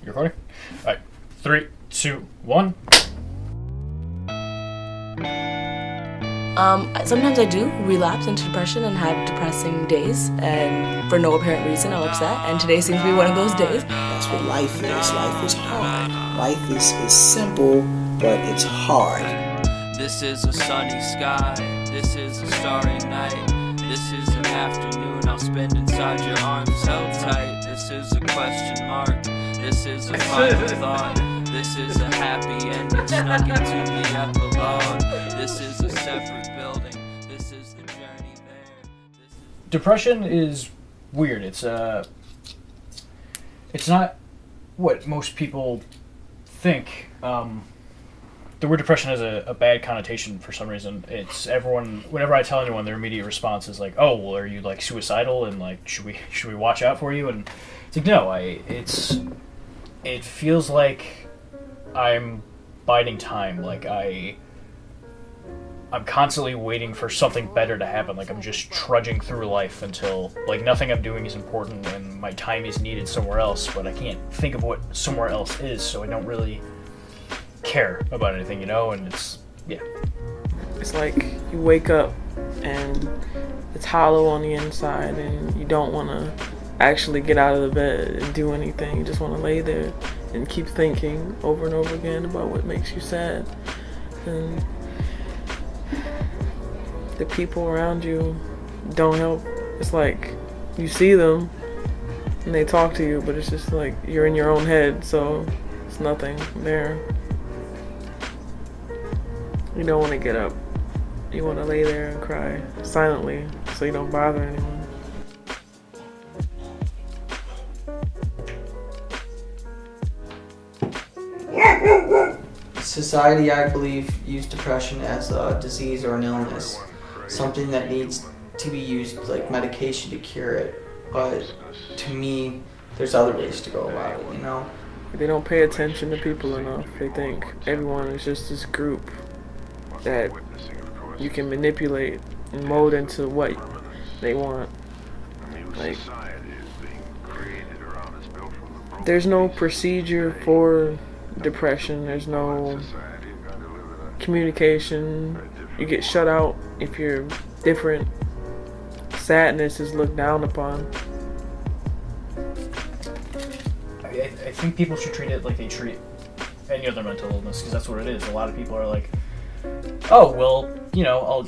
You recording? All right. 3, 2, 1. Sometimes I do relapse into depression and have depressing days, and for no apparent reason I'm upset, and today seems to be one of those days. That's what life is. Life is hard. Life is simple, but it's hard. This is a sunny sky, this is a starry night, this is an afternoon I'll spend inside your arms held tight. This is a question mark, this is a final thought, this is a happy ending snuck into the epilogue. This is a separate building, this is the journey there. Depression is weird. It's not what most people think. The word depression has a bad connotation for some reason. It's everyone. Whenever I tell anyone, their immediate response is like, "Oh, well, are you like suicidal? And like, should we watch out for you?" And it's like, no, it feels like I'm biding time. Like I'm constantly waiting for something better to happen. Like I'm just trudging through life until like nothing I'm doing is important and my time is needed somewhere else. But I can't think of what somewhere else is, so I don't really care about anything, and it's like you wake up and it's hollow on the inside and you don't want to actually get out of the bed and do anything. You just want to lay there and keep thinking over and over again about what makes you sad, and the people around you don't help. It's like you see them and they talk to you, but it's just like you're in your own head, so it's nothing there. You don't want to get up. You want to lay there and cry silently so you don't bother anyone. Society, I believe, views depression as a disease or an illness, something that needs to be used like medication to cure it. But to me, there's other ways to go about it, They don't pay attention to people enough. They think everyone is just this group that you can manipulate and mold into what they want. Like, there's no procedure for depression. There's no communication. You get shut out if you're different. Sadness is looked down upon. I think people should treat it like they treat any other mental illness, because that's what it is. A lot of people are like, oh, well, I'll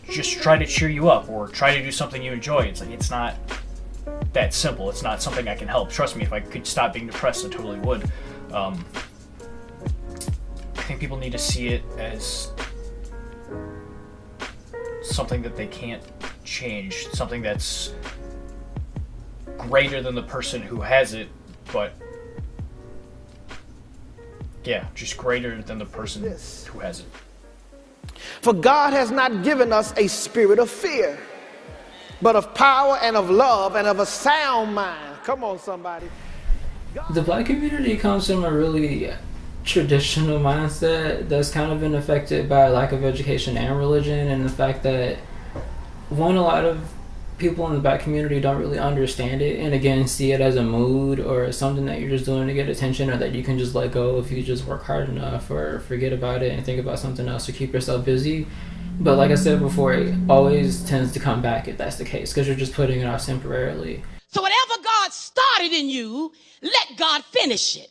just try to cheer you up or try to do something you enjoy. It's like, it's not that simple. It's not something I can help. Trust me, if I could stop being depressed, I totally would. I think people need to see it as something that they can't change, something that's greater than the person who has it, but just greater than the person who has it. For God has not given us a spirit of fear, but of power and of love and of a sound mind. Come on, somebody. The black community comes from a really traditional mindset that's kind of been affected by a lack of education and religion, and the fact that a lot of people in the black community don't really understand it, and again see it as a mood or something that you're just doing to get attention, or that you can just let go if you just work hard enough or forget about it and think about something else to keep yourself busy. But like I said before, it always tends to come back if that's the case, because you're just putting it off temporarily. So whatever God started in you, let God finish it.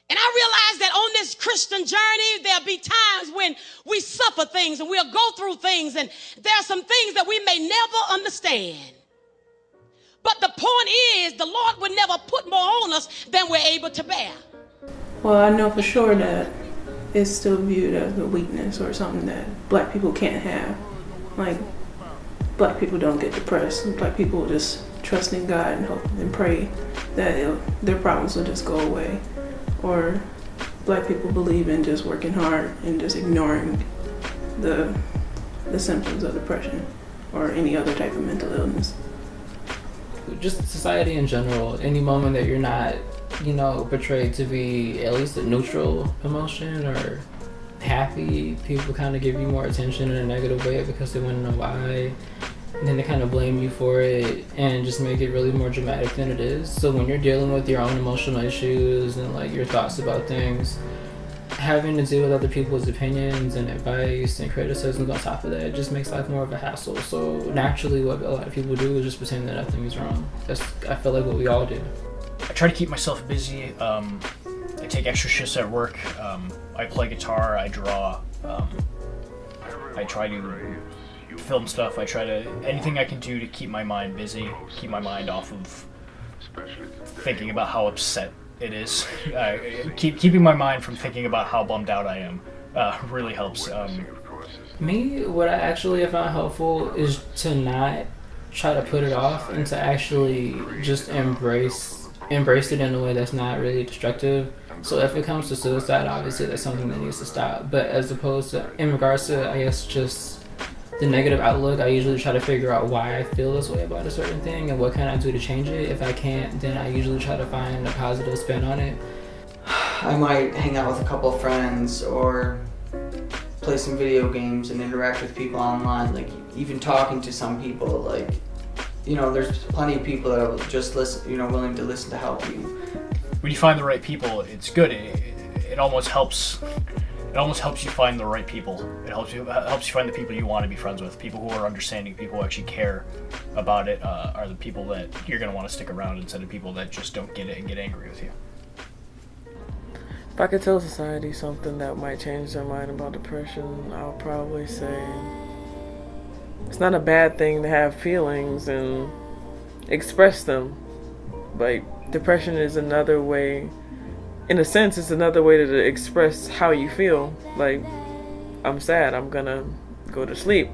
And I realize that on this Christian journey, there'll be times when we suffer things and we'll go through things, and there are some things that we may never understand. But the point is, the Lord would never put more on us than we're able to bear. Well, I know for sure that it's still viewed as a weakness or something that black people can't have. Like, black people don't get depressed. Black people just trust in God and hope and pray that their problems will just go away. Or black people believe in just working hard and just ignoring the symptoms of depression or any other type of mental illness. Just society in general, any moment that you're not, portrayed to be at least a neutral emotion or happy, people kind of give you more attention in a negative way because they want to know why. then they kind of blame you for it and just make it really more dramatic than it is. So when you're dealing with your own emotional issues and like your thoughts about things, having to deal with other people's opinions and advice and criticisms on top of that, it just makes life more of a hassle. So naturally what a lot of people do is just pretend that nothing is wrong. That's, I feel like, what we all do. I try to keep myself busy. I take extra shifts at work. I play guitar, I draw. I try to film stuff. I try to, anything I can do to keep my mind busy, keep my mind off of thinking about how upset it is. Keeping my mind from thinking about how bummed out I am really helps. Me, what I actually have found helpful is to not try to put it off and to actually just embrace it in a way that's not really destructive. So if it comes to suicide, obviously that's something that needs to stop. But as opposed to, in regards to, I guess, just the negative outlook, I usually try to figure out why I feel this way about a certain thing and what can I do to change it. If I can't, then I usually try to find a positive spin on it. I might hang out with a couple of friends or play some video games and interact with people online, like even talking to some people. Like, you know, there's plenty of people that will just listen, you know, willing to listen to help you. When you find the right people, it's good. It almost helps. It almost helps you find the right people. It helps you find the people you want to be friends with. People who are understanding, people who actually care about it, are the people that you're going to want to stick around instead of people that just don't get it and get angry with you. If I could tell society something that might change their mind about depression, I would probably say it's not a bad thing to have feelings and express them. Like, depression is another way, in a sense, it's another way to express how you feel. Like, I'm sad, I'm gonna go to sleep,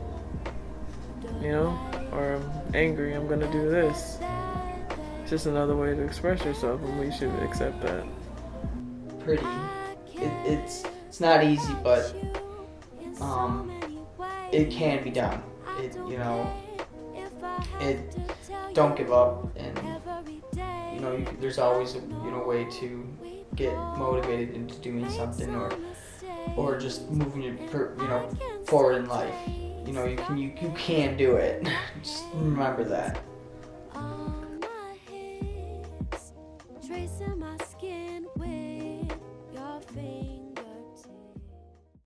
you know? Or I'm angry, I'm gonna do this. It's just another way to express yourself, and we should accept that. Pretty. It's not easy, but it can be done. Don't give up, and you know, there's always a way to get motivated into doing something, or just moving forward in life. You know, you can do it. Just remember that. Tracing my skin with your fingers.